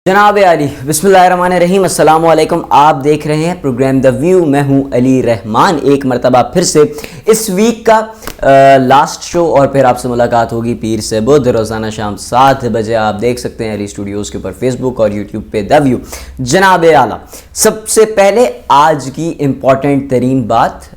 जनाब अली बिस्मिल्लाहिर्रहमानिर्रहीम अस्सलाम वालेकुम। आप देख रहे हैं प्रोग्राम द व्यू। मैं हूं अली रहमान। एक मरतबा फिर से इस वीक का लास्ट शो और फिर आपसे मुलाकात होगी पीर से बुध रोज़ाना शाम 7 बजे। आप देख सकते हैं अली स्टूडियोज़ के ऊपर फेसबुक और यूट्यूब पे द व्यू। जनाब आला, सबसे पहले आज की इम्पॉर्टेंट तरीन बात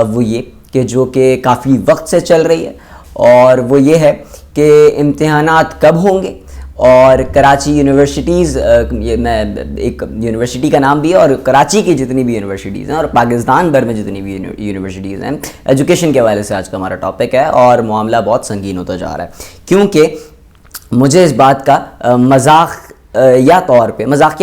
वो ये कि जो कि काफ़ी वक्त से चल रही है और वो ये है कि इम्तिहानात कब होंगे और कराची यूनिवर्सिटीज़, ये मैं एक यूनिवर्सिटी का नाम भी है, और कराची की जितनी भी यूनिवर्सिटीज़ हैं और पाकिस्तान भर में जितनी भी यूनिवर्सिटीज़ हैं, एजुकेशन के हवाले से आज का हमारा टॉपिक है और मामला बहुत संगीन होता जा रहा है। क्योंकि मुझे इस बात का मजाकिया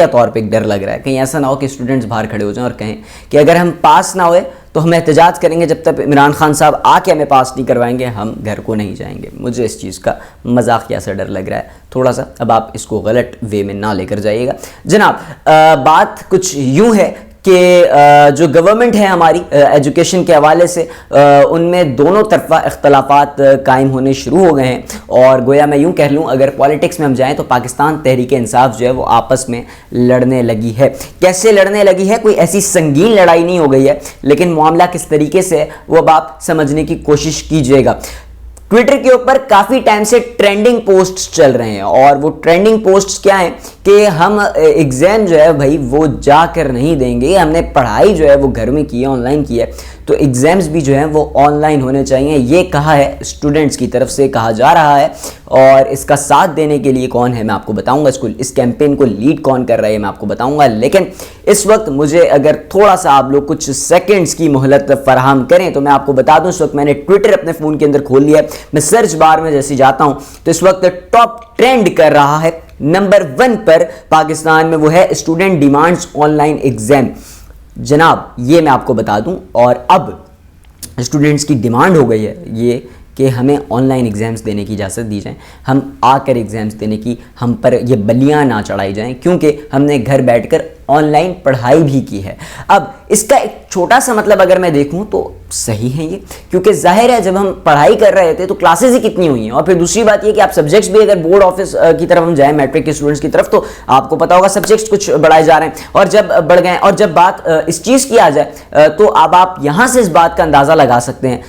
तौर पे एक डर लग रहा है कहीं ऐसा ना हो कि स्टूडेंट्स बाहर खड़े हो जाएं और कहें कि अगर हम पास ना हुए तो हम एहतजाज करेंगे, जब तक इमरान खान साहब आके हमें पास नहीं करवाएंगे हम घर को नहीं जाएंगे। मुझे इस चीज़ का मजाकिया सा डर लग रहा है थोड़ा सा। अब आप इसको गलत वे में ना लेकर जाइएगा जनाब। बात कुछ यूँ है कि जो गवर्नमेंट है हमारी एजुकेशन के हवाले से उनमें दोनों तरफा इख्तलाफात कायम होने शुरू हो गए हैं और गोया मैं यूँ कह लूँ अगर पॉलिटिक्स में हम जाएं तो पाकिस्तान तहरीक इंसाफ जो है वो आपस में लड़ने लगी है। कैसे लड़ने लगी है? कोई ऐसी संगीन लड़ाई नहीं हो गई है, लेकिन मामला किस तरीके से वो अब आप समझने की कोशिश कीजिएगा। ट्विटर के ऊपर काफ़ी टाइम से ट्रेंडिंग पोस्ट्स चल रहे हैं और वो ट्रेंडिंग पोस्ट्स क्या हैं कि हम एग्ज़ाम जो है भाई वो जाकर नहीं देंगे, हमने पढ़ाई जो है वो घर में की है, ऑनलाइन की है, तो एग्ज़ाम्स भी जो हैं वो ऑनलाइन होने चाहिए। ये कहा है स्टूडेंट्स की तरफ से, कहा जा रहा है। और इसका साथ देने के लिए कौन है मैं आपको बताऊंगा, इस कैंपेन को लीड कौन कर रहा है मैं आपको बताऊंगा। लेकिन इस वक्त मुझे अगर थोड़ा सा आप लोग कुछ सेकंड्स की मोहलत फराहम करें तो मैं आपको बता दूं, इस वक्त मैंने ट्विटर अपने फ़ोन के अंदर खोल लिया है। मैं सर्च बार में जैसे जाता हूं तो इस वक्त टॉप ट्रेंड कर रहा है नंबर 1 पर पाकिस्तान में, वो है स्टूडेंट डिमांड्स ऑनलाइन एग्जाम। जनाब ये मैं आपको बता दूं, और अब स्टूडेंट्स की डिमांड हो गई है ये कि हमें ऑनलाइन एग्ज़ाम्स देने की इजाज़त दी जाए, हम आकर एग्ज़ाम्स देने की हम पर ये बलियां ना चढ़ाई जाएं, क्योंकि हमने घर बैठकर ऑनलाइन पढ़ाई भी की है। अब इसका एक छोटा सा मतलब अगर मैं देखूं तो सही है ये, क्योंकि जाहिर है जब हम पढ़ाई कर रहे थे तो क्लासेस ही कितनी हुई हैं। और फिर दूसरी बात ये कि आप सब्जेक्ट्स भी अगर बोर्ड ऑफिस की तरफ हम जाएं, मैट्रिक के स्टूडेंट्स की तरफ, तो आपको पता होगा सब्जेक्ट्स कुछ बढ़ाए जा रहे हैं और जब बढ़ गए, और जब बात इस चीज़ की आ जाए तो अब आप यहाँ से इस बात का अंदाज़ा लगा सकते हैं,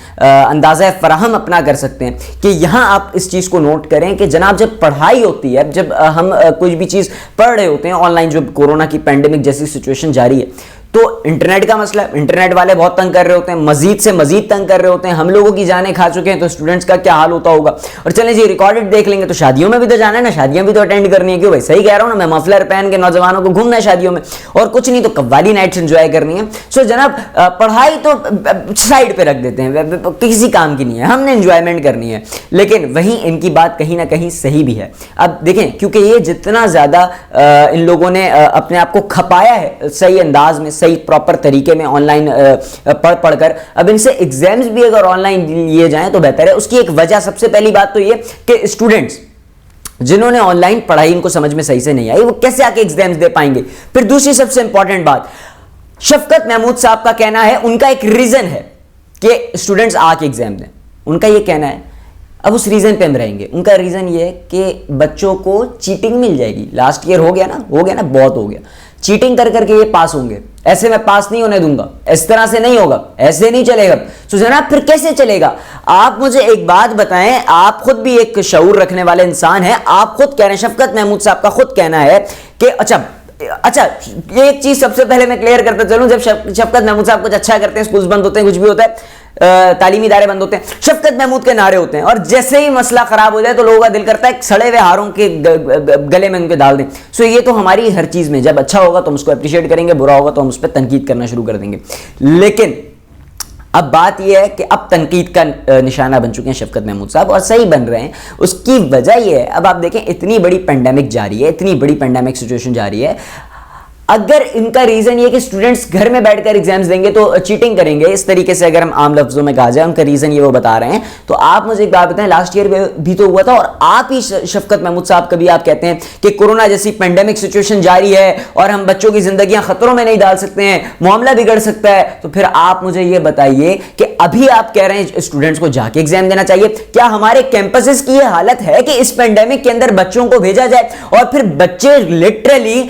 अंदाज़ा फराहम अपना कर सकते हैं कि यहाँ आप इस चीज़ को नोट करें कि जनाब जब पढ़ाई होती है, जब हम कोई भी चीज़ पढ़ रहे होते हैं ऑनलाइन, जो कोरोना की पेंडेमिक जैसी सिचुएशन जारी है, तो इंटरनेट का मसला, इंटरनेट वाले बहुत तंग कर रहे होते हैं, मजीद से मजीद तंग कर रहे होते हैं, हम लोगों की जानें खा चुके हैं, तो स्टूडेंट्स का क्या हाल होता होगा। और चलें जी रिकॉर्डेड देख लेंगे तो शादियों में भी तो जाना है ना, शादियां भी तो अटेंड करनी है। क्यों भाई, सही कह रहा हूं ना मैं, मफलर पहन के नौजवानों को घूमना है शादियों में, और कुछ नहीं तो कव्वाली नाइट्स एंजॉय करनी है। सो जनाब पढ़ाई तो साइड पे रख देते हैं, किसी काम की नहीं है, हमने एंजॉयमेंट करनी है। लेकिन वहीं इनकी बात कहीं ना कहीं सही भी है। अब देखें, क्योंकि ये जितना ज्यादा इन लोगों ने अपने आप को खपाया है सही अंदाज में, सही प्रॉपर तरीके में ऑनलाइन पढ़कर, अब इनसे एग्जाम्स भी अगर ऑनलाइन लिए जाएं तो बेहतर है। उसकी एक वजह, सबसे पहली बात तो ये कि स्टूडेंट्स जिन्होंने ऑनलाइन पढ़ाई इनको समझ में सही से नहीं आई, वो कैसे आके एग्जाम्स दे पाएंगे। फिर दूसरी सबसे इंपॉर्टेंट बात, शफकत महमूद साहब का कहना है, उनका एक रीजन है कि स्टूडेंट्स आके एग्जाम दें, उनका ये कहना है। अब उस रीजन पे हम रहेंगे। उनका रीजन ये है कि बच्चों को चीटिंग मिल जाएगी। लास्ट ईयर हो गया ना, बहुत हो गया, चीटिंग कर करके ये पास होंगे, ऐसे मैं पास नहीं होने दूंगा, इस तरह से नहीं होगा, ऐसे नहीं चलेगा। तो जनाब फिर कैसे चलेगा? आप मुझे एक बात बताएं, आप खुद भी एक शऊर रखने वाले इंसान हैं, आप खुद कह रहे हैं, शफकत महमूद साहब का खुद कहना है कि अच्छा ये एक चीज सबसे पहले मैं क्लियर करता चलूं, जब शफकत महमूद साहब कुछ अच्छा करते हैं, स्कूल्स बंद होते हैं, कुछ भी होता है, तालीमी इदारे बंद होते हैं, शफकत महमूद के नारे होते हैं, और जैसे ही मसला खराब हो जाए तो लोगों का दिल करता है सड़े हुए हारों के गले में उनके डाल दें। सो ये तो हमारी हर चीज में, जब अच्छा होगा तो हम उसको अप्रिशिएट करेंगे, बुरा होगा तो हम उस पर तनकीद करना शुरू कर देंगे। लेकिन अब बात यह है कि अब तनकीद का निशाना बन चुके हैं शफकत महमूद साहब, और सही बन रहे हैं। उसकी वजह यह है, अब आप देखें इतनी बड़ी पेंडेमिक जारी है, इतनी बड़ी पेंडेमिक सिचुएशन जारी है, अगर इनका रीजन ये कि स्टूडेंट्स घर में बैठकर एग्जाम्स देंगे तो चीटिंग करेंगे, इस तरीके से अगर हम आम लफ्जों में कहा जाए, उनका रीजन ये वो बता रहे हैं, तो आप मुझे एक बात बताएं, लास्ट ईयर भी तो हुआ था और आप ही शफकत महमूद साहब कभी आप कहते हैं कि कोरोना जैसी पेंडेमिक सिचुएशन जारी है और हम बच्चों की जिंदगियां खतरों में नहीं डाल सकते हैं, मामला बिगड़ सकता है, तो फिर आप मुझे ये बताइए कि अभी आप कह रहे हैं स्टूडेंट्स को जाके एग्जाम देना चाहिए। क्या हमारे कैंपसेस की ये हालत है कि इस पेंडेमिक के अंदर बच्चों को भेजा जाए और फिर बच्चे लिटरली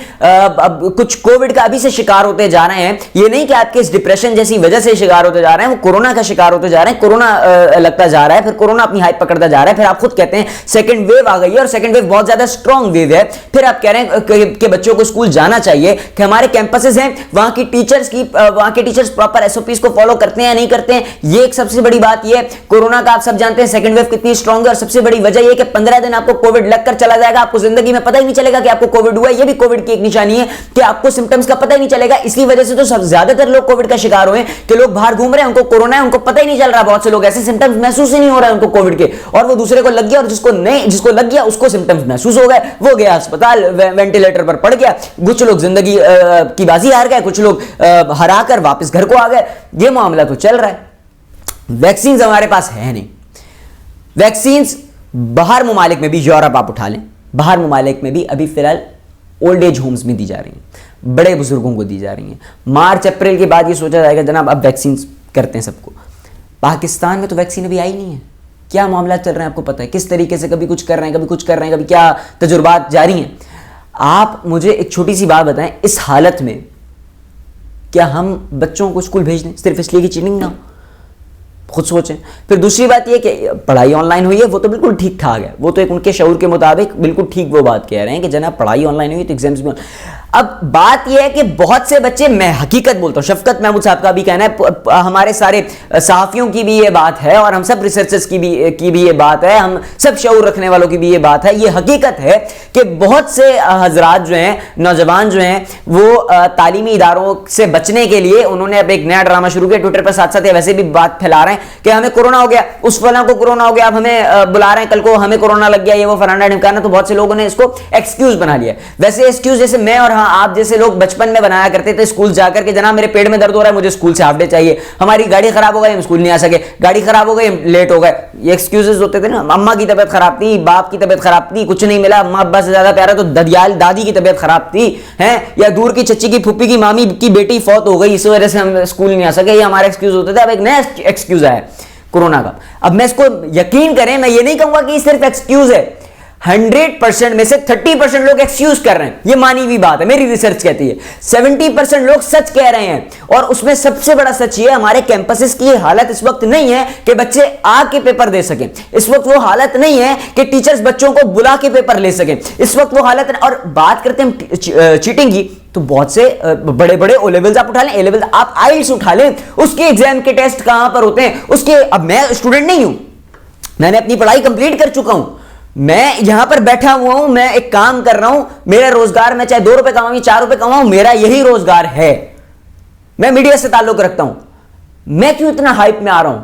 कुछ कोविड का अभी से शिकार होते जा रहे हैं? ये नहीं कि आपके इस डिप्रेशन जैसी वजह से शिकार होते जा रहे हैं, वो कोरोना का शिकार होते जा रहे हैं, कोरोना लगता जा रहा है, फिर कोरोना अपनी हाइप पकड़ता जा रहा है, फिर आप खुद कहते हैं सेकंड वेव आ गई है और सेकंड वेव बहुत ज्यादा स्ट्रांग वेव है, फिर आप कह रहे हैं कि बच्चों को स्कूल जाना चाहिए, कि हमारे कैंपसेस हैं वहां के टीचर्स प्रॉपर एसओपीज को फॉलो करते हैं या नहीं करते हैं। ये एक सबसे बड़ी बात ये है। कोरोना का आप सब जानते हैं सेकंड वेव कितनी स्ट्रांग है और सबसे बड़ी वजह यह कि 15 दिन आपको कोविड लगकर चला जाएगा, आपको जिंदगी में पता ही नहीं चलेगा कि आपको कोविड हुआ है। ये भी कोविड की एक निशानी है कि आपको सिम्टम्स का पता ही नहीं चलेगा। इसी वजह से तो ज्यादातर लोग कोविड का शिकार हुए कि लोग बाहर घूम रहे हैं, उनको कोरोना है, उनको पता ही नहीं चल रहा। बहुत से लोग ऐसे सिम्टम्स महसूस ही नहीं हो रहा है उनको कोविड के, और वो दूसरे को लग गया, और जिसको लग गया उसको सिम्टम्स महसूस हो गए, वो गया अस्पताल, वेंटिलेटर पर पड़ गया। कुछ लोग जिंदगी की बाजी हार गए, कुछ लोग हराकर वापस घर को आ गए। ये मामला तो चल रहा है। वैक्सीन हमारे पास है नहीं। वैक्सीन बाहर मुमालिक में भी, यूरोप आप उठा लें, बाहर मुमालिक में भी अभी फिलहाल ओल्ड एज होम्स में दी जा रही हैं, बड़े बुजुर्गों को दी जा रही हैं। मार्च अप्रैल के बाद ये सोचा जाएगा जनाब अब वैक्सीन करते हैं सबको। पाकिस्तान में तो वैक्सीन अभी आई नहीं है। क्या मामला चल रहे हैं आपको पता है? किस तरीके से कभी कुछ कर रहे हैं, कभी कुछ कर रहे हैं, कभी क्या तजुर्बात जारी हैं। आप मुझे एक छोटी सी बात बताएं, इस हालत में क्या हम बच्चों को स्कूल भेज दें सिर्फ इसलिए कि चीटिंग ना हो? खुद सोचें। फिर दूसरी बात यह कि पढ़ाई ऑनलाइन हुई है, वो तो बिल्कुल ठीक ठाक है, वो तो एक उनके शऊर के मुताबिक बिल्कुल ठीक वो बात कह रहे हैं कि जनाब पढ़ाई ऑनलाइन हुई तो एग्जाम्स में। अब बात यह है कि बहुत से बच्चे, मैं हकीकत बोलता हूं, शफकत महमूद साहब का भी कहना है, हमारे सारे सहाफियों की भी ये बात है और हम सब रिसर्चर्स की भी ये बात है, हम सब शऊर रखने वालों की भी ये बात है। ये हकीकत है कि बहुत से हजरात जो हैं, नौजवान जो हैं, वो तालीमी इदारों से बचने के लिए उन्होंने अब एक नया ड्रामा शुरू किया ट्विटर पर, साथ साथ वैसे भी बात फैला रहे हैं कि हमें कोरोना हो गया, उस फलां को कोरोना हो गया, अब हमें बुला रहे हैं, कल को हमें कोरोना लग गया, ये वो फलाना ढिमकाना। तो बहुत से लोगों ने इसको एक्सक्यूज बना लिया। वैसे एक्सक्यूज जैसे मैं और आप जैसे लोग बचपन में बनाया करते थे स्कूल जाकर के, जनाब मेरे पेट में दर्द हो रहा है, मुझे स्कूल से हाफ डे चाहिए, हमारी गाड़ी खराब हो गई, हम स्कूल नहीं आ सके, गाड़ी खराब हो गई, हम लेट हो गए। ये एक्सक्यूजेस होते थे ना। अम्मा की तबीयत खराब थी, बाप की तबीयत खराब थी, कुछ नहीं मिला, अम्मा अब्बा से ज्यादा प्यारा तो ददियाल दादी की तबीयत खराब थी, हैं, या दूर की चच्ची की फूफी की मामी की बेटी फौत हो गई, इस वजह से हम स्कूल नहीं आ सके, ये हमारे एक्सक्यूज होते थे। अब एक नया एक्सक्यूज आया कोरोना का। अब मैं इसको, यकीन करें, मैं ये नहीं कहूंगा कि सिर्फ एक्सक्यूज है, 100% में से 30% लोग एक्सक्यूज कर रहे हैं। ये मानी हुई बात है, मेरी रिसर्च कहती है। 70% लोग सच कह रहे हैं, और उसमें सबसे बड़ा सच ये है, हमारे कैंपसेस की हालत इस वक्त नहीं है कि बच्चे आके पेपर दे सकें। इस वक्त वो हालत नहीं है कि टीचर्स बच्चों को बुला के पेपर ले सकें। इस वक्त वो हालत, और बात करते हैं चीटिंग की, तो बहुत से बड़े बड़े ओ लेवल्स आप उठा लें, ए लेवल आप आइल्स उठा लें, उसके एग्जाम के टेस्ट कहां पर होते हैं उसके। अब मैं स्टूडेंट नहीं हूं, मैंने अपनी पढ़ाई कंप्लीट कर चुका हूं, मैं यहां पर बैठा हुआ हूं, मैं एक काम कर रहा हूं, मेरा रोजगार, मैं चाहे 2 रुपए कमाऊं 4 रुपए कमाऊं, मेरा यही रोजगार है। मैं मीडिया से ताल्लुक रखता हूं। मैं क्यों इतना हाइप में आ रहा हूं?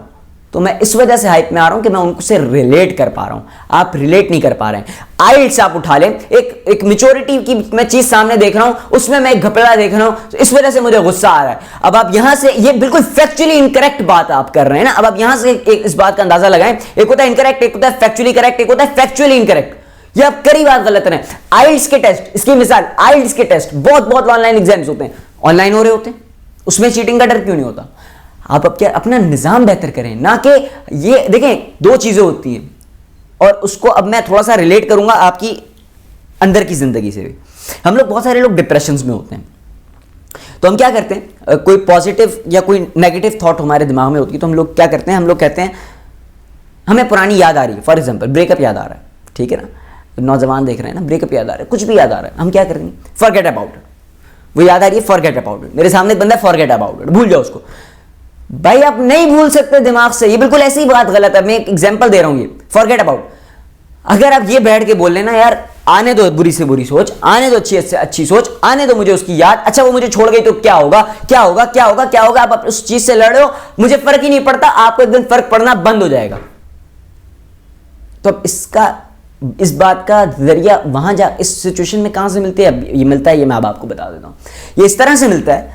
तो मैं इस वजह से हाइप में आ रहा हूं कि मैं उनसे रिलेट कर पा रहा हूं। आप रिलेट नहीं कर पा रहे हैं। आइल्स आप उठा लें, एक मैच्योरिटी की मैं चीज सामने देख रहा हूं, उसमें मैं एक घपला देख रहा हूं, तो इस वजह से मुझे गुस्सा आ रहा है। अब आप यहां से, ये बिल्कुल फैक्चुअली इनकरेक्ट बात आप कर रहे हैं ना। अब आप यहां से इस बात का अंदाजा लगाएं, एक होता है इनकरेक्ट, एक होता है फैक्चुअली करेक्ट, एक होता है फैक्चुअली इनकरेक्ट। ये आप कई बात गलत रहे। आइल्स के टेस्ट, इसकी मिसाल, आइल्स के टेस्ट बहुत ऑनलाइन एग्जाम्स होते हैं, ऑनलाइन हो रहे होते हैं, उसमें चीटिंग का डर क्यों नहीं होता? आप अब क्या अपना निजाम बेहतर करें, ना कि ये देखें, 2 चीजें होती हैं, और उसको अब मैं थोड़ा सा रिलेट करूंगा आपकी अंदर की जिंदगी से भी। हम लोग, बहुत सारे लोग डिप्रेशंस में होते हैं, तो हम क्या करते हैं, कोई पॉजिटिव या कोई नेगेटिव थॉट हमारे दिमाग में होती है, तो हम लोग क्या करते हैं, हम लोग कहते हैं हमें पुरानी याद आ रही है, फॉर एग्जाम्पल ब्रेकअप याद आ रहा है, ठीक है ना, नौजवान देख रहे हैं ना, ब्रेकअप याद आ रहा है, कुछ भी याद आ रहा है, हम क्या करेंगे, फॉरगेट अबाउट इट। वो याद आ रही है, फॉरगेट अबाउट इट। मेरे सामने एक बंदा है, फॉरगेट अबाउट इट, भूल जाओ उसको। भाई आप नहीं भूल सकते दिमाग से, ये बिल्कुल ऐसी बात गलत है। मैं एक एग्जांपल दे रहा हूं, ये फॉरगेट अबाउट। अगर आप ये बैठ के बोल लेना, यार आने दो बुरी से बुरी सोच, आने दो अच्छी से अच्छी सोच, आने दो मुझे उसकी याद, अच्छा वो मुझे छोड़ गई तो क्या होगा, क्या होगा, क्या होगा, क्या होगा, आप उस चीज से लड़ रहे हो, मुझे फर्क ही नहीं पड़ता, आपको एक दिन फर्क पड़ना बंद हो जाएगा। तो अब इसका इस बात का जरिया वहां जा इस सिचुएशन में कहां से मिलती है, ये मिलता है, ये मैं अब आपको बता देता हूं। ये इस तरह से मिलता है,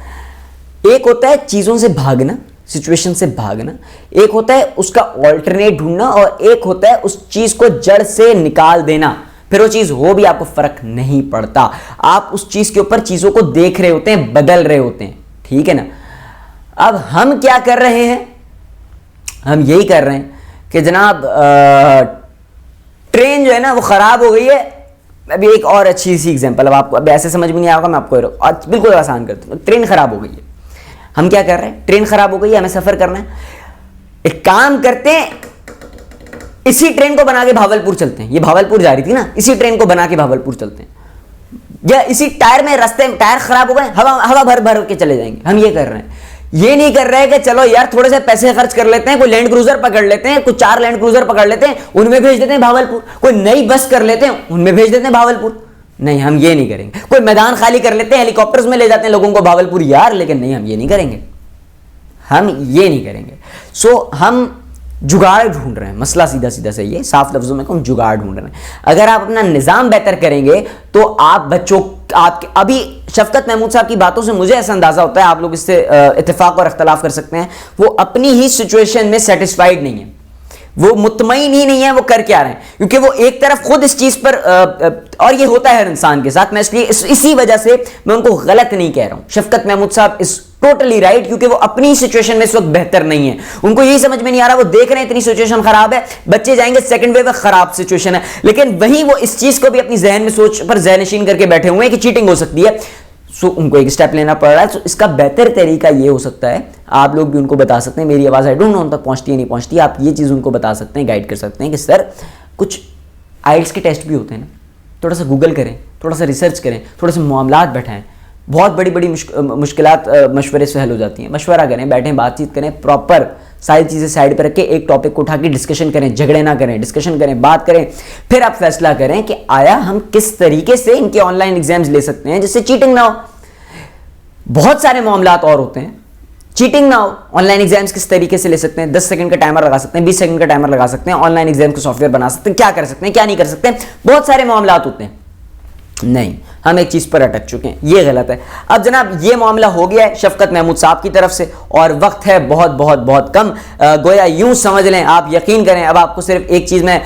एक होता है चीजों से भागना, सिचुएशन से भागना, एक होता है उसका ऑल्टरनेट ढूंढना, और एक होता है उस चीज को जड़ से निकाल देना। फिर वो चीज हो भी आपको फर्क नहीं पड़ता, आप उस चीज के ऊपर चीजों को देख रहे होते हैं, बदल रहे होते हैं, ठीक है ना। अब हम क्या कर रहे हैं, हम यही कर रहे हैं कि जनाब ट्रेन जो है ना वो खराब हो गई है। अभी एक और अच्छी सी एग्जांपल, अब आपको अब ऐसे समझ में नहीं आएगा, मैं आपको बिल्कुल आसान करता हूँ। ट्रेन खराब हो गई है, हम क्या कर रहे हैं, ट्रेन खराब हो गई है, हमें सफर करना है, एक काम करते हैं, इसी ट्रेन को बना के भावलपुर चलते हैं। ये भावलपुर जा रही थी ना, इसी ट्रेन को बना के भावलपुर चलते हैं, या इसी टायर में रास्ते में टायर खराब हो गए, हवा भर भर के चले जाएंगे। हम ये कर रहे हैं, ये नहीं कर रहे हैं कि चलो यार थोड़े से पैसे खर्च कर लेते हैं, कोई लैंड क्रूजर पकड़ लेते हैं, कुछ 4 लैंड क्रूजर पकड़ लेते हैं, उनमें भेज देते हैं भावलपुर, कोई नई बस कर लेते हैं, उनमें भेज देते हैं भावलपुर। नहीं, हम ये नहीं करेंगे। कोई मैदान खाली कर लेते हैं, हेलीकॉप्टर्स में ले जाते हैं लोगों को भावलपुर यार, लेकिन नहीं, हम ये नहीं करेंगे, हम ये नहीं करेंगे। सो हम जुगाड़ ढूंढ रहे हैं, मसला सीधा सीधा सही है, साफ लफ्जों में हम जुगाड़ ढूंढ रहे हैं। अगर आप अपना निजाम बेहतर करेंगे तो आप बच्चों, आपके अभी शफकत महमूद साहब की बातों से मुझे ऐसा अंदाजा होता है, आप लोग इससे इत्तेफाक और इख्तलाफ कर सकते हैं, वो अपनी ही सिचुएशन में सेटिस्फाइड नहीं है, वो मुतमईन ही नहीं है वो कर क्या रहे हैं, क्योंकि वो एक तरफ खुद इस चीज पर और ये होता है हर इंसान के साथ, मैं इसलिए इसी वजह से मैं उनको गलत नहीं कह रहा हूं। शफकत महमूद साहब इस टोटली राइट, क्योंकि वो अपनी सिचुएशन में इस वक्त बेहतर नहीं है, उनको यही समझ में नहीं आ रहा, वो देख रहे हैं इतनी सिचुएशन खराब है, बच्चे जाएंगे सेकंड वेव में, खराब सिचुएशन है, लेकिन वहीं वो इस चीज को भी अपनी जहन में सोच पर ज़हनशीन करके बैठे हुए हैं कि चीटिंग हो सकती है। सो उनको एक स्टेप लेना पड़ रहा है। तो इसका बेहतर तरीका ये हो सकता है, आप लोग भी उनको बता सकते हैं, मेरी आवाज़ आई डोंट नो उन तक पहुंचती है नहीं पहुंचती, आप ये चीज़ उनको बता सकते हैं, गाइड कर सकते हैं कि सर कुछ आइल्स के टेस्ट भी होते हैं ना, थोड़ा सा गूगल करें, थोड़ा सा रिसर्च करें, थोड़े से मामलात बैठाएं, बहुत बड़ी बड़ी मुश्किलात मशवरे से हल हो जाती हैं। मशवरा करें, बैठें, बातचीत करें, प्रॉपर सारी चीज़ें साइड पर रख के एक टॉपिक को उठा के डिस्कशन करें, झगड़े ना करें, डिस्कशन करें, बात करें, फिर आप फैसला करें कि आया हम किस तरीके से इनके ऑनलाइन एग्जाम्स ले सकते हैं जिससे चीटिंग ना हो। बहुत सारे मामलात और होते हैं, चीटिंग ना हो। ऑनलाइन एग्जाम्स किस तरीके से ले सकते हैं, 10 सेकंड का टाइमर लगा सकते हैं, 20 सेकंड का टाइमर लगा सकते हैं, ऑनलाइन एग्जाम को सॉफ्टवेयर बना सकते हैं, क्या कर सकते हैं, क्या नहीं कर सकते हैं, बहुत सारे मामलात होते हैं। नहीं, हम एक चीज पर अटक चुके हैं, ये गलत है। अब जनाब ये मामला हो गया है शफकत महमूद साहब की तरफ से, और वक्त है बहुत बहुत बहुत कम, गोया यूं समझ लें, आप यकीन करें। अब आपको सिर्फ एक चीज मैं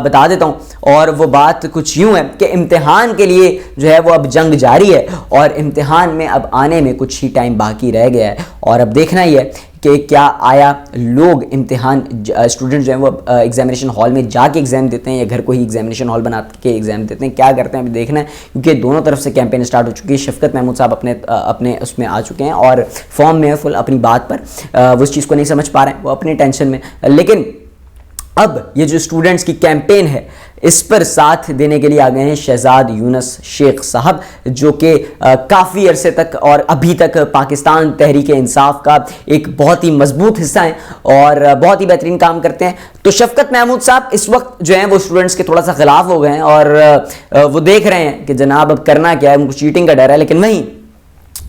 बता देता हूं, और वो बात कुछ यूं है कि इम्तिहान के लिए जो है वो अब जंग जारी है, और इम्तिहान में अब आने में कुछ ही टाइम बाकी रह गया है, और अब देखना ही है कि क्या आया लोग इम्तिहान, स्टूडेंट जो हैं वो एग्जामिनेशन हॉल में जाके एग्जाम देते हैं या घर को ही एग्जामिनेशन हॉल बना के एग्जाम देते हैं, क्या करते हैं अभी देखना है, क्योंकि दोनों तरफ से कैंपेन स्टार्ट हो चुकी है। शफकत महमूद साहब अपने उसमें आ चुके हैं और फॉर्म में है फुल अपनी बात पर, वो उस चीज़ को नहीं समझ पा रहे हैं, वो अपनी टेंशन में। लेकिन अब ये जो स्टूडेंट्स की कैंपेन है इस पर साथ देने के लिए आ गए हैं शहजाद यूनुस शेख साहब, जो कि काफ़ी अरसे तक और अभी तक पाकिस्तान तहरीक इंसाफ का एक बहुत ही मजबूत हिस्सा है और बहुत ही बेहतरीन काम करते हैं। तो शफकत महमूद साहब इस वक्त जो हैं वो स्टूडेंट्स के थोड़ा सा खिलाफ हो गए हैं, और वो देख रहे हैं कि जनाब अब करना क्या है, उनको चीटिंग का डर है। लेकिन वहीं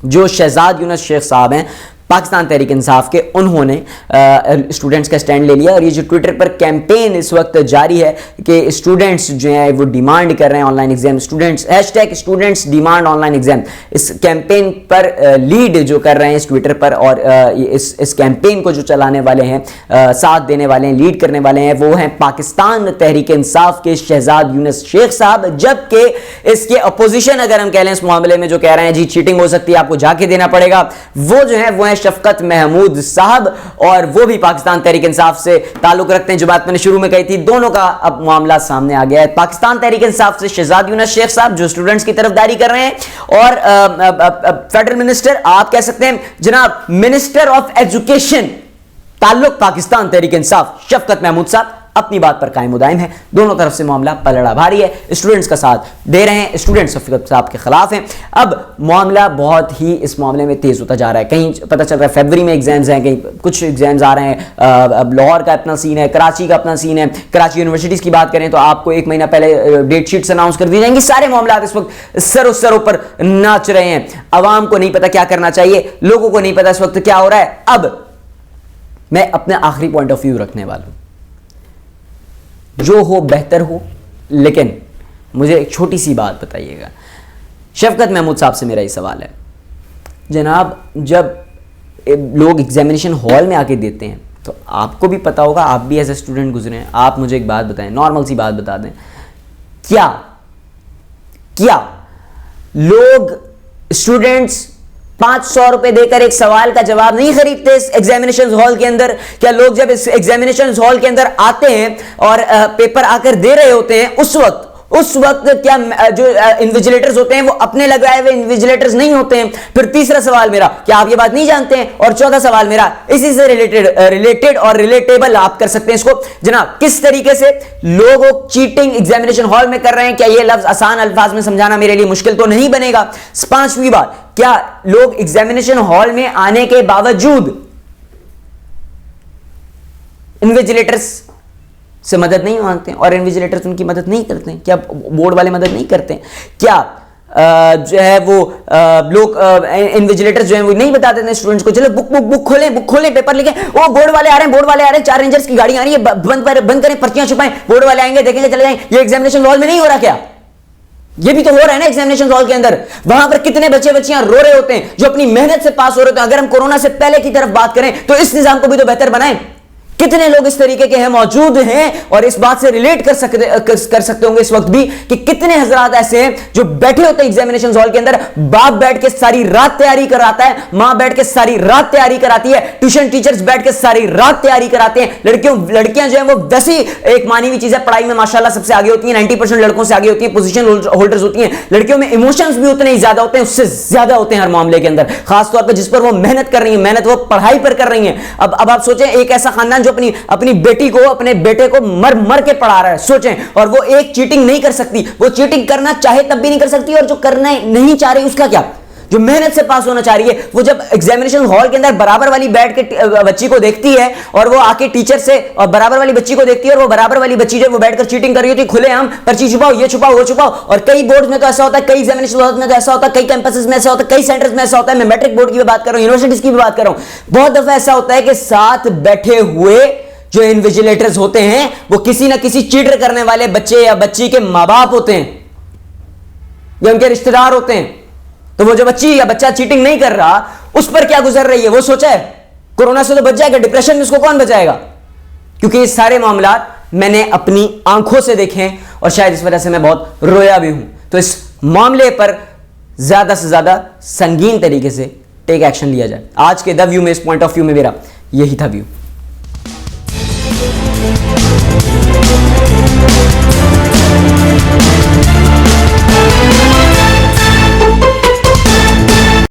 जो शहजाद यूनुस शेख साहब हैं पाकिस्तान तहरीक इंसाफ के, उन्होंने स्टूडेंट्स का स्टैंड ले लिया, और ये जो ट्विटर पर कैंपेन इस वक्त जारी है कि स्टूडेंट्स जो हैं वो डिमांड कर रहे हैं online exam, students #students demand online exam, इस कैंपेन पर लीड जो कर रहे हैं इस ट्विटर पर, और इस कैंपेन को जो चलाने वाले हैं, साथ देने वाले हैं, लीड करने वाले हैं, वो हैं पाकिस्तान तहरीक इंसाफ के शहजाद यूनुस शेख साहब। जबकि इसके अपोजिशन अगर हम कह लें इस मामले में, जो कह रहे हैं जी चीटिंग हो सकती है, आपको जाके देना पड़ेगा, वो जो है वो है शफकत महमूद साहब, और वो भी पाकिस्तान तहरीक इंसाफ से ताल्लुक रखते हैं। जो बात मैंने शुरू में कही थी, दोनों का अब मामला सामने आ गया है। पाकिस्तान तहरीक इंसाफ से शहजाद यूनुस शेख साहब जो स्टूडेंट्स की तरफदारी कर रहे हैं, और फेडरल मिनिस्टर, आप कह सकते हैं जनाब मिनिस्टर ऑफ एजुकेशन, ताल्लुक पाकिस्तान तहरीक इंसाफ शफकत महमूद साहब अपनी बात पर कायम मुदायम है। दोनों तरफ से मामला पलड़ा भारी है, स्टूडेंट्स का साथ दे रहे हैं, स्टूडेंट्स शफकत साहब के खिलाफ हैं। अब मामला बहुत ही इस मामले में तेज होता जा रहा है। कहीं पता चल रहा है फरवरी में एग्जाम्स हैं, कहीं कुछ एग्जाम्स आ रहे हैं। अब लाहौर का अपना सीन है, कराची का अपना सीन है। कराची यूनिवर्सिटीज की बात करें तो आपको 1 महीना पहले डेट शीट्स अनाउंस कर दी जाएंगी। सारे मामला इस वक्त सरों पर नाच रहे हैं। अवाम को नहीं पता क्या करना चाहिए, लोगों को नहीं पता इस वक्त क्या हो रहा है। अब मैं अपने आखिरी पॉइंट ऑफ व्यू रखने वाला हूं, जो हो बेहतर हो, लेकिन मुझे एक छोटी सी बात बताइएगा, शफकत महमूद साहब से मेरा ये सवाल है, जनाब जब लोग एग्जामिनेशन हॉल में आके देते हैं तो आपको भी पता होगा, आप भी एज ए स्टूडेंट गुजरे हैं, आप मुझे एक बात बताएं, नॉर्मल सी बात बता दें, क्या क्या लोग स्टूडेंट्स 500 रुपए देकर एक सवाल का जवाब नहीं खरीदते इस एग्जामिनेशन हॉल के अंदर? क्या लोग जब इस एग्जामिनेशन हॉल के अंदर आते हैं और पेपर आकर दे रहे होते हैं उस वक्त क्या जो इन्विजिलेटर्स होते हैं वो अपने लगाए हुए इन्विजिलेटर्स नहीं होते हैं? फिर तीसरा सवाल मेरा, क्या आप ये बात नहीं जानते हैं? और चौथा सवाल मेरा इसी से रिलेटेड और रिलेटेबल आप कर सकते हैं इसको, जनाब किस तरीके से लोग चीटिंग एग्जामिनेशन हॉल में कर रहे हैं? क्या ये लफ्ज आसान अल्फाज में समझाना मेरे लिए मुश्किल तो नहीं बनेगा? पांचवी बात, क्या लोग एग्जामिनेशन हॉल में आने के बावजूद इन्विजिलेटर्स से मदद नहीं मांगते हैं और इन्विजिलेटर्स उनकी मदद नहीं करते हैं? क्या बोर्ड वाले मदद नहीं करते हैं? क्या जो है वो लोग इन्विजिलेटर्स जो है वो नहीं बता देते हैं स्टूडेंट्स को, चलो बुक खोलें पेपर लिखें, वो बोर्ड वाले आ रहे हैं, 4 रेंजर्स की गाड़ी आ रही है, बंद करें, पर्चियां छुपाएं, बोर्ड वाले आएंगे, देखेंगे, चले जाएंगे। ये एग्जामिनेशन हॉल में नहीं हो रहा क्या? ये भी तो हो रहा है ना एग्जामिनेशन हॉल के अंदर। वहां पर कितने बच्चे बच्चियां रो रहे होते हैं जो अपनी मेहनत से पास हो रहे होते हैं। अगर हम कोरोना से पहले की तरफ बात करें तो इस निजाम को भी तो बेहतर बनाएं। कितने लोग इस तरीके के हैं मौजूद हैं और इस बात से रिलेट कर सकते होंगे इस वक्त भी कि कितने हजरात ऐसे हैं जो बैठे होते हैं एग्जामिनेशन हॉल के अंदर, बाप बैठ के सारी रात तैयारी कराता है, मां बैठ के सारी रात तैयारी कराती है, ट्यूशन टीचर्स बैठ के सारी रात तैयारी कराते हैं, लड़कियां जो है वो वैसी एक मानी हुई चीज है, पढ़ाई में माशाल्लाह सबसे आगे होती है, 90% लड़कों से आगे होती है, पोजीशन होल्डर्स होती हैं। लड़कियों में इमोशंस भी उतने ही ज्यादा होते हैं, उससे ज्यादा होते हैं हर मामले के अंदर, खासतौर पर जिस पर वो मेहनत कर रही है, मेहनत वो पढ़ाई पर कर रही है। अब आप सोचें, एक ऐसा खानदान जो अपनी बेटी को, अपने बेटे को मर के पढ़ा रहा है, सोचें, और वो एक चीटिंग नहीं कर सकती, वो चीटिंग करना चाहे तब भी नहीं कर सकती, और जो करना नहीं चाह रही उसका क्या, जो मेहनत से पास होना चाह रही है, वो जब एग्जामिनेशन हॉल के अंदर बराबर वाली बैठ के बच्ची को देखती है और वो आके टीचर से और बराबर वाली बच्ची को देखती है और वो बराबर वाली बच्ची जो वो बैठकर चीटिंग कर रही होती है, खुलेआम पर्ची छुपाओ, ये छुपाओ, वो छुपाओ। और कई बोर्ड में तो ऐसा होता है, कई एग्जामिनेशन हॉल में तो ऐसा होता है, कई कैंपसेस में ऐसा होता है, कई सेंटर्स में ऐसा होता है। मैं मैट्रिक बोर्ड की भी बात कर रहा हूं, यूनिवर्सिटीज की भी बात कर रहा हूं। बहुत दफा ऐसा होता है कि साथ बैठे हुए जो इन्विजिलेटर्स होते हैं वो किसी ना किसी चीटर करने वाले बच्चे या बच्ची के मां बाप होते हैं या उनके रिश्तेदार होते हैं। तो वो जो बच्ची या बच्चा चीटिंग नहीं कर रहा, उस पर क्या गुजर रही है वो सोचा है? कोरोना से तो बच जाएगा, डिप्रेशन में उसको कौन बचाएगा? क्योंकि ये सारे मामला मैंने अपनी आंखों से देखे हैं और शायद इस वजह से मैं बहुत रोया भी हूं। तो इस मामले पर ज्यादा से ज्यादा संगीन तरीके से टेक एक्शन लिया जाए। आज के द व्यू में, इस पॉइंट ऑफ व्यू में मेरा यही था व्यू।